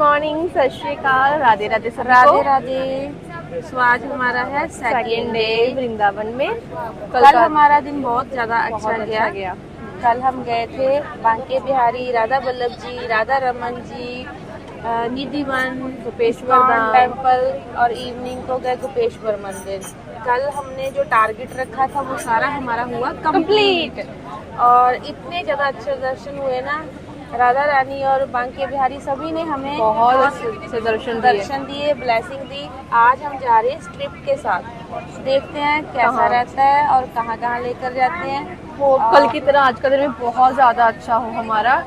Morning, सत श्री अकाल, राधे राधे सभी को। राधे राधे। सो आज हमारा है सेकेंड डे वृंदावन में। कल हमारा दिन बहुत ज्यादा अच्छा गया। कल हम गए थे बांके बिहारी, राधा वल्लभ जी, राधा रमन जी, निधिवन, गोपेश्वर टेम्पल और इवनिंग को गए गोपेश्वर मंदिर। कल हमने जो टारगेट रखा था वो सारा हमारा हुआ कंप्लीट और इतने ज्यादा अच्छे दर्शन हुए ना। राधा रानी और बांके बिहारी सभी ने हमें बहुत अच्छे दर्शन दिए, ब्लेसिंग दी। आज हम जा रहे हैं ट्रिप के साथ, देखते हैं कैसा रहता है और कहाँ कहाँ लेकर जाते हैं। वो कल की तरह आज का दिन भी बहुत ज्यादा अच्छा हो हमारा,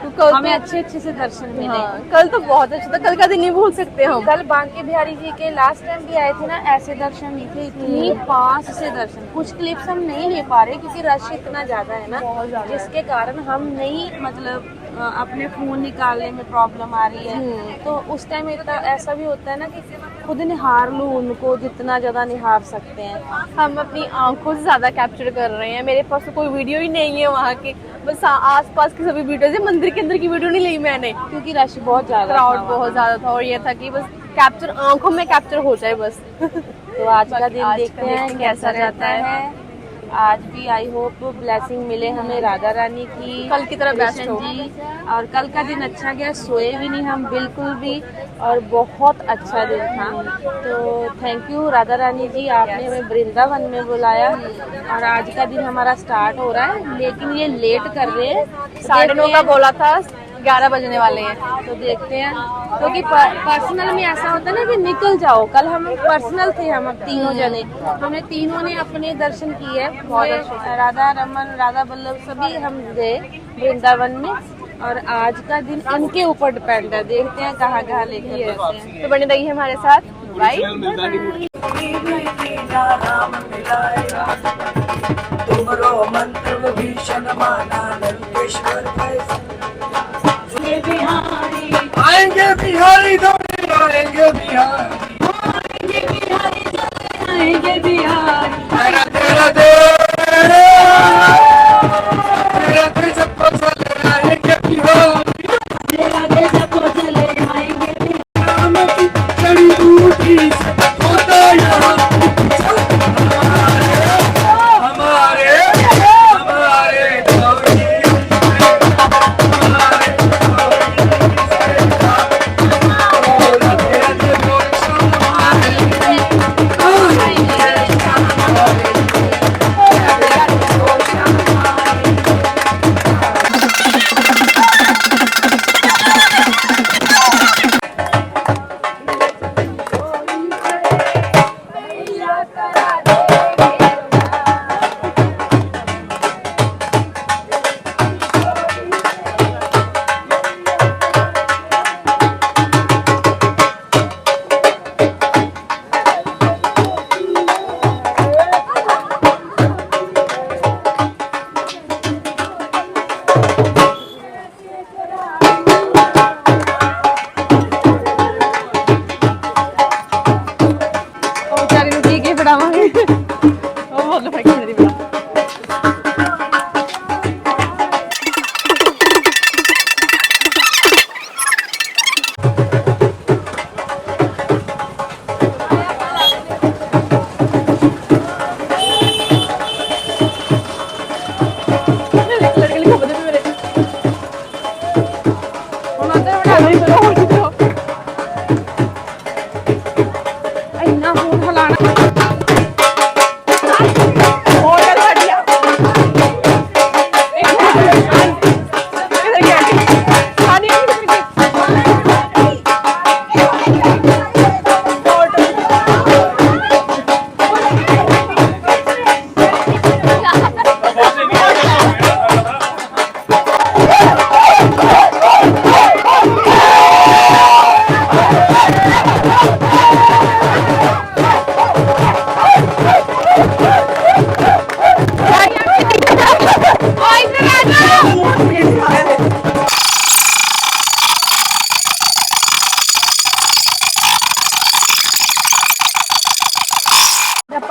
तो कल हमें अच्छे से दर्शन मिले। हाँ, कल तो बहुत अच्छा था, कल का दिन नहीं भूल सकते हम। कल बांके बिहारी जी के लास्ट टाइम भी आए थे ना, ऐसे दर्शन नहीं थे, इतनी पास से दर्शन। कुछ क्लिप्स हम नहीं ले पा रहे क्योंकि रश इतना ज्यादा है ना, जिसके कारण हम नहीं मतलब अपने फोन निकालने में प्रॉब्लम आ रही है। तो उस टाइम ऐसा भी होता है ना कि खुद निहार लो उनको जितना ज्यादा निहार सकते हैं। हम अपनी आंखों से ज्यादा कैप्चर कर रहे हैं। मेरे पास तो कोई वीडियो ही नहीं है वहाँ की, बस आसपास की सभी वीडियोज है, मंदिर के अंदर की वीडियो नहीं ली मैंने क्योंकि रश बहुत ज्यादा, क्राउड बहुत ज्यादा था और ये था कि बस कैप्चर आंखों में कैप्चर हो जाए बस। तो आज का दिन देखते हैं कैसा जाता है। आज भी आई होप ब्लेसिंग मिले हमें राधा रानी की, कल की तरह बेस्ट हो जी। और कल का दिन अच्छा गया, सोए भी नहीं हम बिल्कुल भी और बहुत अच्छा दिन था। तो थैंक यू राधा रानी जी, आपने हमें वृंदावन में बुलाया और आज का दिन हमारा स्टार्ट हो रहा है, लेकिन ये लेट कर रहे हैं। 9:30 का बोला था, 11 बजने वाले हैं, तो देखते हैं। क्योंकि पर्सनल में ऐसा होता है ना कि निकल जाओ। कल हम पर्सनल थे, हम तीनों जने, हमने तीनों ने अपने दर्शन किए बहुत अच्छे। राधा रमन, राधा वल्लभ सभी हम गए वृंदावन में और आज का दिन इनके ऊपर डिपेंड है, देखते हैं कहाँ कहाँ लेके जाते हैं। तो बने रहिए हमारे साथ। बाय। मंत्र भीषण माना लंकेश्वर आएंगे बिहारी दौड़े आएंगे बिहारी, आएंगे बिहारी। तेरा तेरा तेरा सबको चले आएंगे बिहारी, तेरा दे सबको चले आएंगे बिहारी। जड़ी बूटी से होता यहाँ हमारे हमारे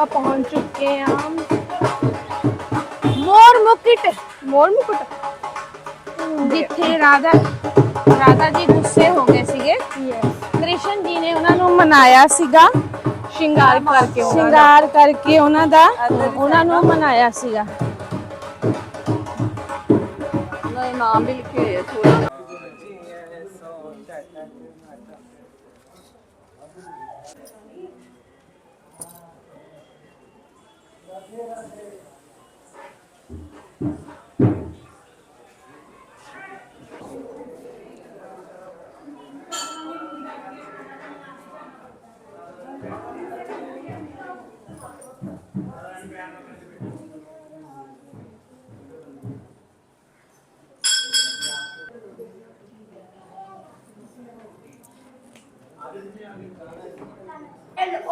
पहुंच चुके हैं हम मोर मुकुट। ਜਿੱਥੇ ਰਾਧਾ ਜੀ ਗੁੱਸੇ ਹੋ ਗਏ ਸੀਗੇ, ਕ੍ਰਿਸ਼ਨ ਜੀ ਨੇ ਉਹਨਾਂ ਨੂੰ ਮਨਾਇਆ ਸੀਗਾ, ਸ਼ਿੰਗਾਰ ਕਰਕੇ ਸ਼ਿੰਗਾਰ ਕਰਕੇ ਉਹਨਾਂ ਨੂੰ ਮਨਾਇਆ ਸੀਗਾ। ਉਹਨਾਂ ਦੇ ਨਾਮ ਵੀ ਲਿਖੇ ਹੋਏ ਆ ਥੋੜੇ।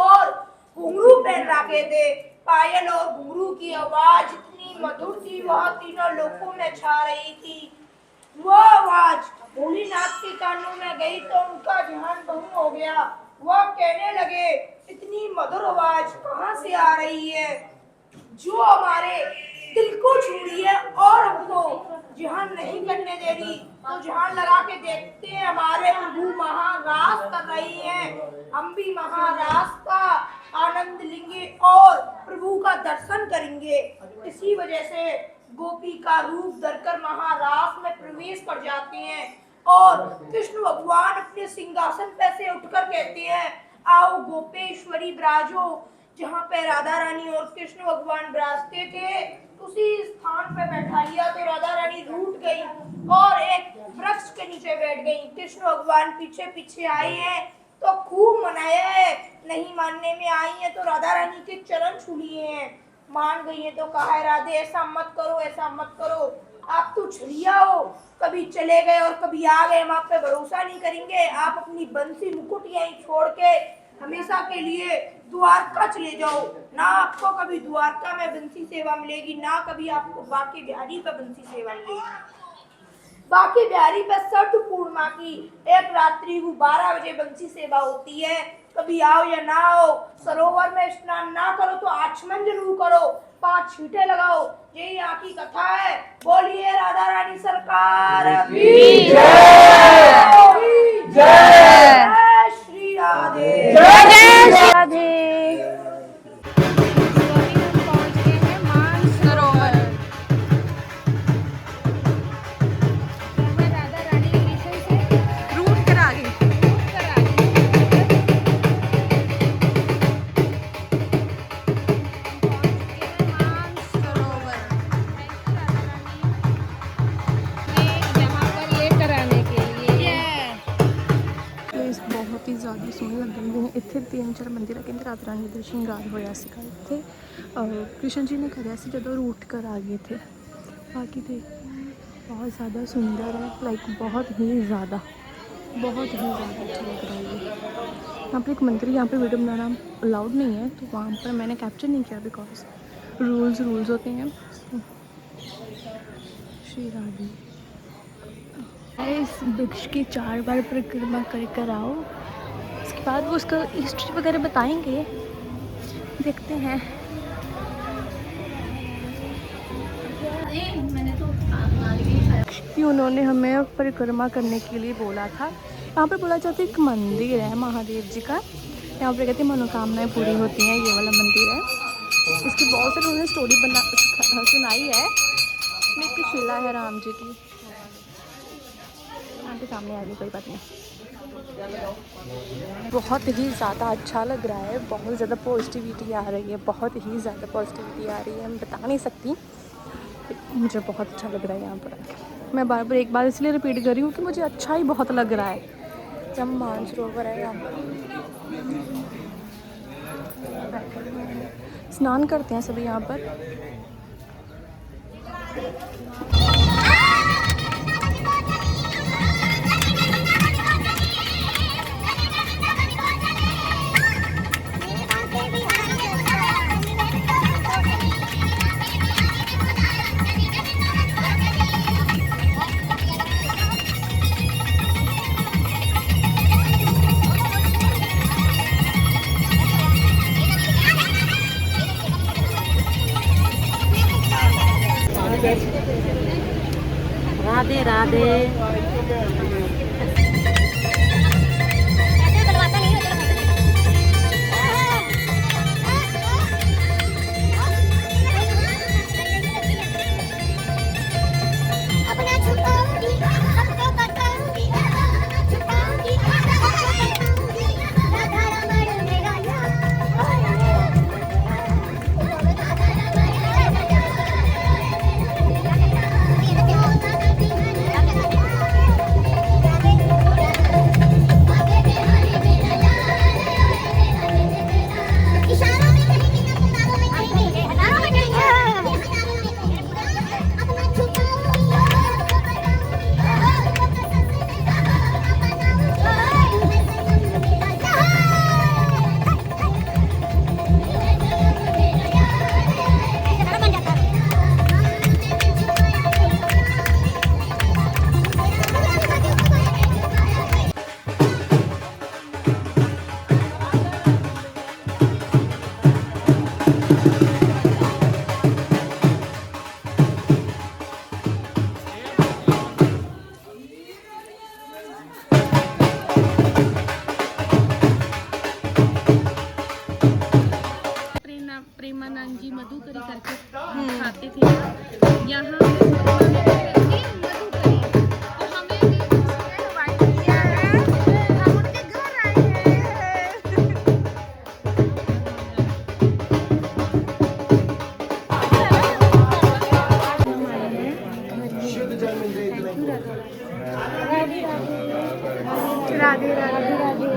और घुंघरू पहन रखे थे। पायल और घुंघरू की आवाज इतनी मधुर थी, वह तीनों लोगों में छा रही थी। वो आवाज भोलेनाथ के कानों में गई तो उनका ध्यान भंग हो गया। वह कहने लगे, इतनी मधुर आवाज कहाँ से आ रही है जो हमारे दिल को छू रही है और हमको ध्यान नहीं करने दे रही। तो ध्यान लगा के देखते हैं, हमारे प्रभु महारास कर रही हैं। हम भी महारास का आनंद लेंगे और प्रभु का दर्शन करेंगे। इसी वजह से गोपी का रूप धरकर महारास में प्रवेश कर जाते हैं और कृष्ण भगवान अपने सिंहासन पे से उठकर कहते हैं, आओ गोपेश्वरी विराजो। जहाँ पे राधा रानी और कृष्ण भगवान विराजते थे, उसी स्थान पे बैठा लिया तो राधा रानी रूठ गई और एक वृक्ष के नीचे बैठ गई। कृष्ण भगवान पीछे पीछे आए हैं तो खूब मनाया है, नहीं मानने में आई है तो राधा रानी के चरण छू लिए हैं। मान गई है तो कहा है, राधे ऐसा मत करो, ऐसा मत करो, आप तो छुड़िया हो, कभी चले गए और कभी आ गए, हम आप पे भरोसा नहीं करेंगे। आप अपनी बंसी मुकुट यहीं छोड़ के हमेशा के लिए द्वारका चले जाओ। ना आपको कभी द्वारका में बंसी सेवा मिलेगी, ना कभी आपको बाकी बिहारी पे बंसी सेवा मिलेगी। बाकी बिहारी पे शर्त पूर्णिमा की एक रात्रि को 12 बजे बंसी सेवा होती है। कभी आओ या ना आओ, सरोवर में स्नान ना करो तो आचमन जरूर करो, 5 छींटे लगाओ। यही यहाँ की कथा है। बोलिए राधा रानी सरकार की जय। जय श्री राधे। जय राधे। पहुंच गए हैं मानसरोवर। राधा रानी कृष्ण से रूट करा गई। बहुत ही ज़्यादा सोहने लगन गए। इतने 3-4 मंदिर है, कहते राधा रानी का श्रृंगार होया सीगा इत्थे। कृष्ण जी ने करा सी जदों रूट कर आ गए थे। बाकी देख बहुत ज़्यादा सुंदर है, लाइक बहुत ही ज़्यादा अच्छा लग रहा है। यहाँ पे एक मंदिर, यहाँ पे वीडियो बनाना अलाउड नहीं है तो वहाँ पर मैंने कैप्चर नहीं किया बिकॉज रूल्स होते हैं। श्री राधे। इस वृक्ष की 4 बार परिक्रमा कर आओ, उसके बाद वो उसका हिस्ट्री वगैरह बताएंगे, देखते हैं। कि उन्होंने हमें परिक्रमा करने के लिए बोला था। यहाँ पे बोला जाता है एक मंदिर है महादेव जी का, यहाँ पे कहते हैं मनोकामनाएं पूरी होती हैं। ये वाला मंदिर है, इसकी बहुत सारी उन्होंने स्टोरी सुनाई है। एक शिला है राम जी की, के सामने आ गई, कोई बात नहीं। बहुत ही ज़्यादा अच्छा लग रहा है, बहुत ज़्यादा पॉजिटिविटी आ रही है, बहुत ही ज़्यादा पॉजिटिविटी आ रही है, मैं बता नहीं सकती। मुझे बहुत अच्छा लग रहा है यहाँ पर। मैं बार बार एक बार इसलिए रिपीट कर रही हूँ कि मुझे अच्छा ही बहुत लग रहा है। जब मानसरोवर है यहाँ पर, स्नान करते हैं सभी यहाँ पर। राधे। प्रेमानंद जी मधुकरी करके खाते थे यहाँ पे मधुकरी, तो हमें भी इनवाइट किया है, हम उनके घर आए हैं। राधे राधे राधे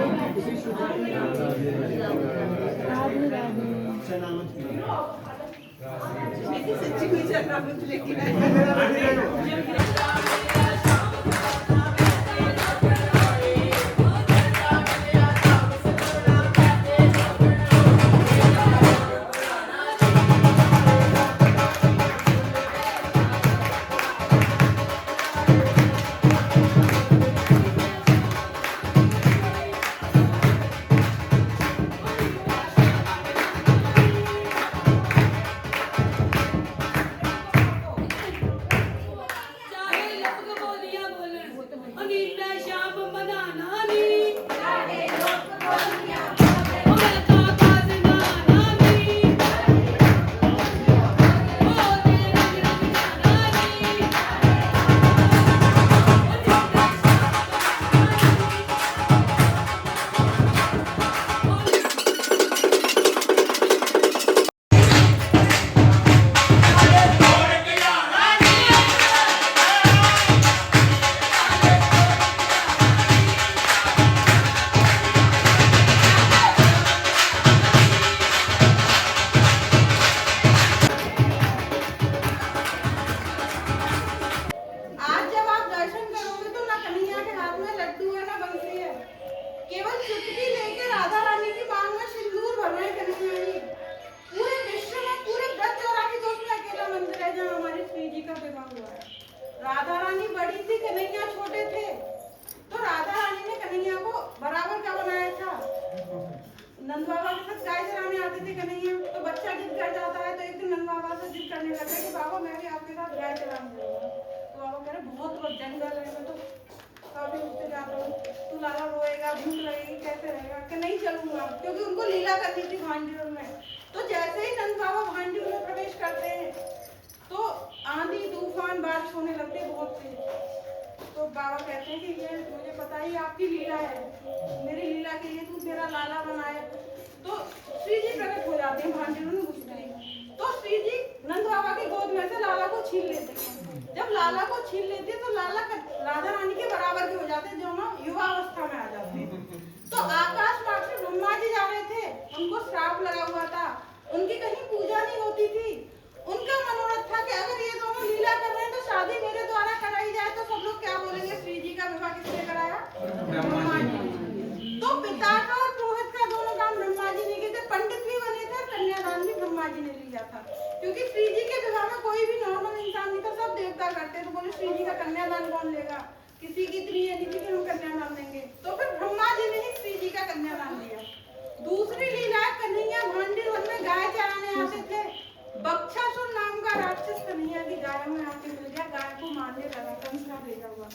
राधा रानी बड़ी थी, कन्हैया छोटे थे, तो राधा रानी ने कन्हैया को बराबर का बनाया था। नंद बाबा के साथ गाय चराने आते थे कन्हैया, तो बच्चा जिद कर जाता है, तो एक दिन नंद बाबा से जिद करने लगा कि बाबा मैं भी आपके साथ गाय चराने जाऊंगा। तो बाबा कह रहे बहुत जंगल है, मैं तो कभी उठते जाता हूँ, तू लाला रोएगा, भूख लगेगी, कैसे रहेगा, कि नहीं चलूंगा, क्योंकि उनको लीला करनी थी भांडीर में। तो जैसे ही नंद बाबा भांडीर में प्रवेश करते हैं तो आंधी तूफान बारिश होने लगते बहुत तेज। तो बाबा कहते हैं कि ये मुझे पता ही आपकी लीला है, मेरी लीला के लिए तू मेरा लाला बनाए। तो श्री जी प्रकट हो जाते हैं भांडीरों में घुसते हैं, तो श्री जी नंद बाबा की गोद में से लाला को छीन लेते हैं। जब लाला को छीन लेते हैं तो लाला राधा रानी के बराबर के हो जाते हैं, जो ना युवा अवस्था में आ जाते हैं। तो आकाश मार्ग से ब्रह्मा जी जा रहे थे, उनको श्राप लगा हुआ था, उनकी कहीं पूजा नहीं होती थी। उनका मनोरथ था कि अगर ये दोनों लीला कर रहे हैं तो शादी मेरे द्वारा कराई जाए, तो सब लोग क्या बोलेंगे, श्री जी का विवाह किसने कराया, ब्रह्मा जी। तो पिता का और पुरोहित का दोनों काम ब्रह्मा जी ने किए थे, पंडित भी बने थे, कन्यादान भी ब्रह्मा जी ने लिया था। क्योंकि श्री जी के विवाह में कोई भी नॉर्मल इंसान नहीं था, सब देवता करते। तो बोले श्री जी का कन्यादान कौन लेगा, किसी की इतनी ये नहीं थी कि हम कन्यादान देंगे, तो फिर ब्रह्मा जी ने ही श्री जी का कन्यादान दिया। दूसरी लीला, कन्हैया भांडीर वन में गाय चराने आते थे, बक्षासुर नाम का राक्षस कन्हैया की गायों में आके मिल गया, गाय को मारने लगा, कंस का भेजा हुआ।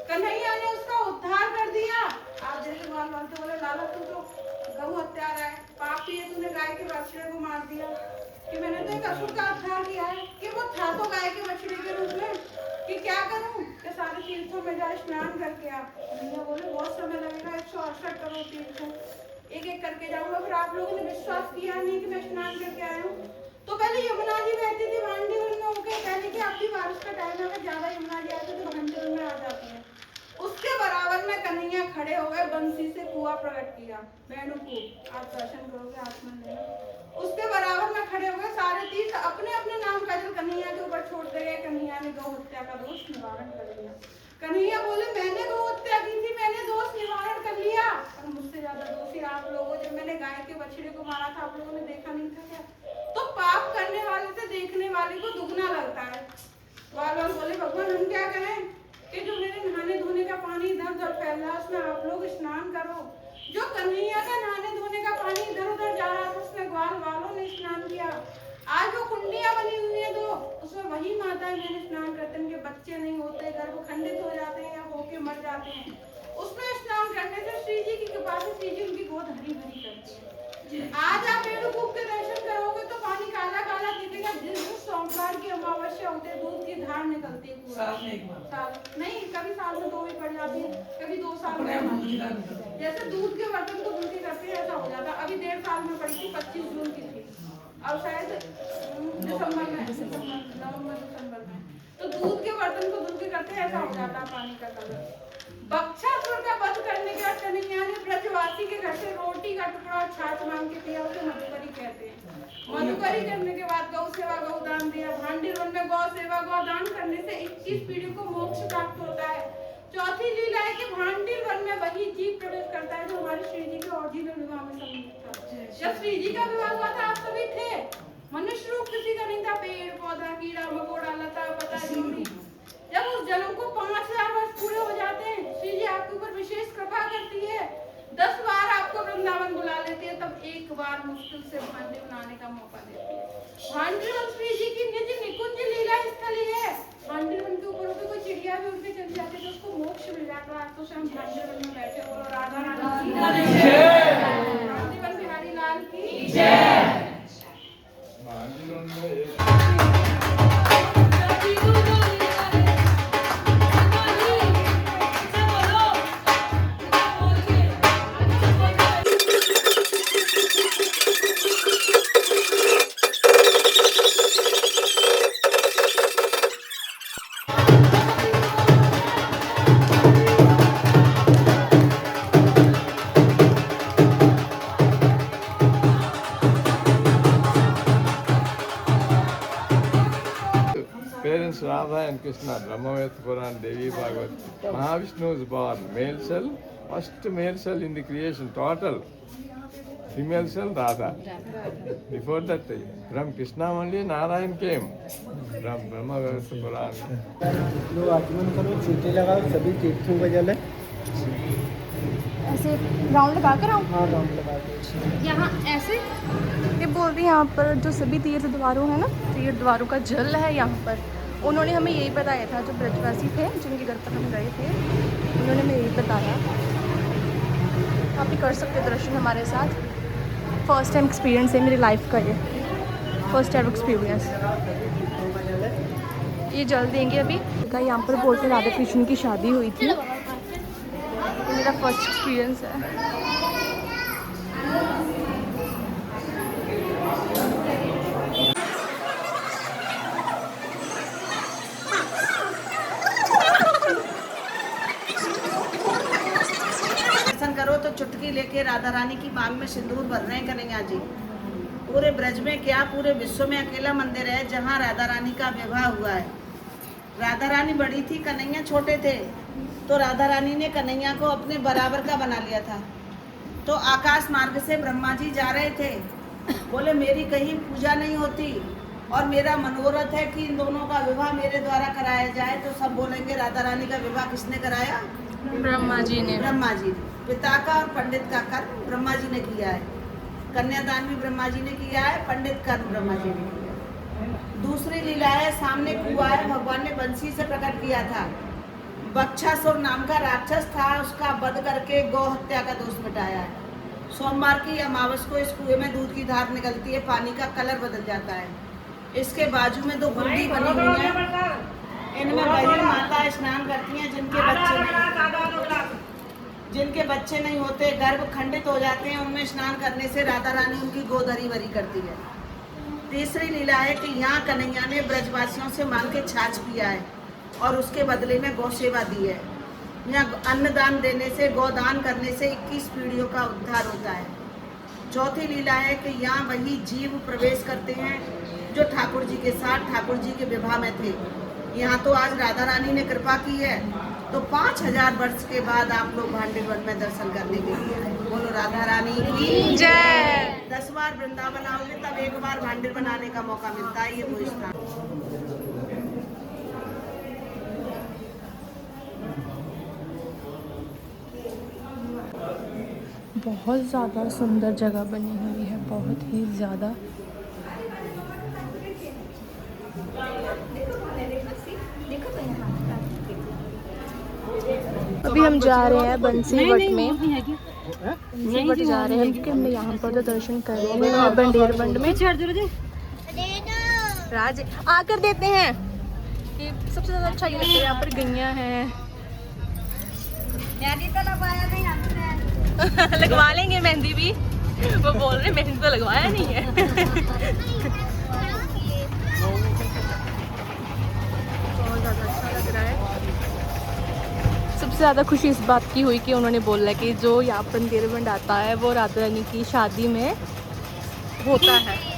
कन्हैया ने उसका उद्धार कर दिया। आप जैसे बाल बांधते बोले लाला तू तो गौ हत्यारा है, पापी है, तूने गाय के बछड़े को मार दिया। कि मैंने तो एक असुर का उद्धार किया है। कि वो था तो गाय के बछड़े के रूप में, कि क्या करूं कि सारे तीर्थों में जाए स्नान करके आ। कन्हैया बोले बहुत समय लगेगा, 168 करोड़ तीर्थों एक एक करके जाऊंगा। फिर आप लोगों ने विश्वास किया नहीं कि मैं स्नान करके आया हूँ। तो पहले यमुना जी बहती थी भांडीवन में होके, पहले कि अब भी बारिश का टाइम है, अगर ज्यादा यमुना जी आती तो भांडीवन में आ जाती है। उसके बराबर में कन्हैया खड़े हो गए, बंसी से कुआं प्रकट किया। बहनों को आप दर्शन करोगे आत्मा लेना। उसके बराबर में खड़े हो गए, सारे तीर्थ अपने अपने नाम का जल कन्हैया के ऊपर छोड़ते गए। कन्हैया ने गौ हत्या का दोष निवारण कर लिया। कन्हैया बोले मैंने गौ हत्या की थी, मैंने दोष निवारण कर लिया, और मुझसे ज्यादा दोषी आप लोगों। जब मैंने गाय के बछड़े को मारा था, आप लोगों ने देखा नहीं था क्या? तो पाप करने वाले से देखने वाले को दुगना लगता है। बार बोले भगवान हम क्या करें कि जो मेरे नहाने धोने का पानी इधर उधर फैल रहा है, उसमें आप लोग स्नान करो। जो कन्हैया का नहाने धोने का पानी इधर उधर जा रहा था, उसमें ग्वाल वालों ने स्नान किया। आज वो कुंडियां बनी हुई है दो, उसमें वही माताएं मैंने स्नान करते हैं, उनके बच्चे नहीं होते, गर्भ खंडित हो जाते हैं या होके मर जाते हैं। उसमें स्नान करने से श्री जी की कृपा से श्री जी उनकी गोद हरी भरी करती है। आज आप रेणुकूप के दर्शन करोगे तो पानी काला काला दिखेगा। जिस दिन सोमवार की अमावस्या होते है, दूध की धार निकलती है पूरा। साल नहीं, कभी साल में 2 भी पड़ जाती है, कभी 2 साल में। जैसे दूध के बर्तन को धुलके करते हैं, ऐसा हो जाता। अभी 1.5 साल में पड़ी थी, 25 जून की थी, अब शायद दिसंबर में, नवंबर दिसंबर में। तो दूध के बर्तन को धुलके करते हैं, ऐसा हो जाता है पानी का कलर। बक्षासुर का वध करने के बाद कन्हैया ने ब्रजवासी के घर से रोटी का टुकड़ा और छाछ मांग के पिया, उसे मधुकरी कहते हैं। मधुकरी करने के बाद गौ सेवा गौ दान दिया। भांडीवन में गौ सेवा गौ दान करने से 21 पीढ़ी को मोक्ष प्राप्त होता है। चौथी लीला है कि भांडीवन में वही जीव प्रवेश करता है जो हमारे श्री जी के ओरिजिनल विवाह में सम्मिलित था। जब श्री जी का विवाह हुआ था, आप सभी थे, मनुष्य रूप किसी का नहीं था, पेड़ पौधा कीड़ा मकोड़ा लता पता जो भी। जब उस जन्म को 5000 वर्ष पूरे हो जाते हैं, श्री जी आपके ऊपर विशेष कृपा करती है। 10 बार आपको वृंदावन बुला लेती है, तब एक बार मुश्किल से भांडीवन आने का मौका देती है। भांडीवन श्री जी की निज निकुंज लीला स्थली है। भांडीवन के ऊपर कोई चिड़िया भी उड़ के चली जाती है तो उसको मोक्ष मिल जाता है। तो हम भांडीवन में बैठे बोलो राधा रानी की जय, भांडीवन बिहारी लाल की जय। Parents Radha and Krishna, Brahmaved Puran, Devi Bhagavat. Mahavishnu is born, male cell, first male cell in the creation, total. Female cell, Radha. Before that, from Krishna only Narayan came. From Brahmaved Puran. लोग आगमन करो, चीटे लगाओ, सभी तीर्थों का जल है। ऐसे राउंड लगा कर आऊँ? हाँ राउंड लगा के। यहाँ ऐसे ये बोल रही हैं, यहाँ पर जो सभी तीर्थ द्वारों है ना, तीर्थ द्वारों का जल है यहाँ पर। उन्होंने हमें यही बताया था, जो ब्रजवासी थे जिनके घर पर हम गए थे, उन्होंने हमें यही बताया। आप भी कर सकते दर्शन हमारे साथ। फर्स्ट टाइम एक्सपीरियंस है मेरी लाइफ का, ये फर्स्ट टाइम एक्सपीरियंस। ये जल देंगे अभी। यहाँ पर बोलते राधा कृष्ण की शादी हुई थी। ये मेरा फर्स्ट एक्सपीरियंस है। दर्शन करो तो चुटकी लेके राधा रानी की मांग में सिंदूर भर रहे हैं कन्हैया जी। पूरे ब्रज में क्या, पूरे विश्व में अकेला मंदिर है जहाँ राधा रानी का विवाह हुआ है। राधा रानी बड़ी थी, कन्हैया छोटे थे, तो राधा रानी ने कन्हैया को अपने बराबर का बना लिया था। तो आकाश मार्ग से ब्रह्मा जी जा रहे थे, बोले मेरी कहीं पूजा नहीं होती और मेरा मनोरथ है कि इन दोनों का विवाह मेरे द्वारा कराया जाए। तो सब बोलेंगे राधा रानी का विवाह किसने कराया? ब्रह्मा जी ने। ब्रह्मा जी ने। पिता का और पंडित का कर्म ब्रह्मा जी ने किया है। कन्यादान भी ब्रह्मा जी ने किया है, पंडित कर्म ब्रह्मा जी ने किया है। दूसरी लीला है, सामने कुआं है, भगवान ने बंसी से प्रकट किया था। बक्षासुर नाम का राक्षस था, उसका वध करके गौ हत्या का दोष मिटाया है। सोमवार की अमावस को इस कुएं में दूध की धार निकलती है, पानी का कलर बदल जाता है। इसके बाजू में 2 गुंडी बनी हुई है, इनमें बहिर माता स्नान करती हैं। जिनके बच्चे नहीं होते, गर्भ खंडित हो जाते हैं, उनमें स्नान करने से राधा रानी उनकी गोदरी भरी करती है। तीसरी लीला है कि यहाँ कन्हैया ने ब्रजवासियों से मांग के छाछ पिया है और उसके बदले में गौ सेवा दी है। यहाँ अन्नदान देने से, गौदान करने से 21 पीढ़ियों का उद्धार होता है। चौथी लीला है कि यहाँ वही जीव प्रवेश करते हैं जो ठाकुर जी के साथ ठाकुर जी के विवाह में थे। यहाँ तो आज राधा रानी ने कृपा की है, तो 5000 वर्ष के बाद आप लोग भांडे वन में दर्शन करने के लिए आए। बोलो राधा रानी की जय। 10 बार वृंदावन आओगे तब एक बार भांडे बनाने का मौका मिलता है। ये वो स्थान। बहुत ज़्यादा सुंदर जगह बनी हुई है, बहुत ही ज़्यादा। अभी हम जा रहे हैं बंसीवट में, बंसीवट जा रहे हैं क्योंकि हमने यहाँ पर तो दर्शन कर लिए हैं बंडेरबंड में। राज आकर देते हैं कि सबसे ज़्यादा अच्छा ये लगता है, यहाँ पर गैया हैं। लगवा लेंगे मेहंदी भी, वो बोल रहे मेहंदी तो लगवाया नहीं है। बहुत ज़्यादा अच्छा लग रहा है। सबसे ज़्यादा खुशी इस बात की हुई कि उन्होंने बोला कि जो यहाँ पर बंडेरबंड आता है वो राधा रानी की शादी में होता है।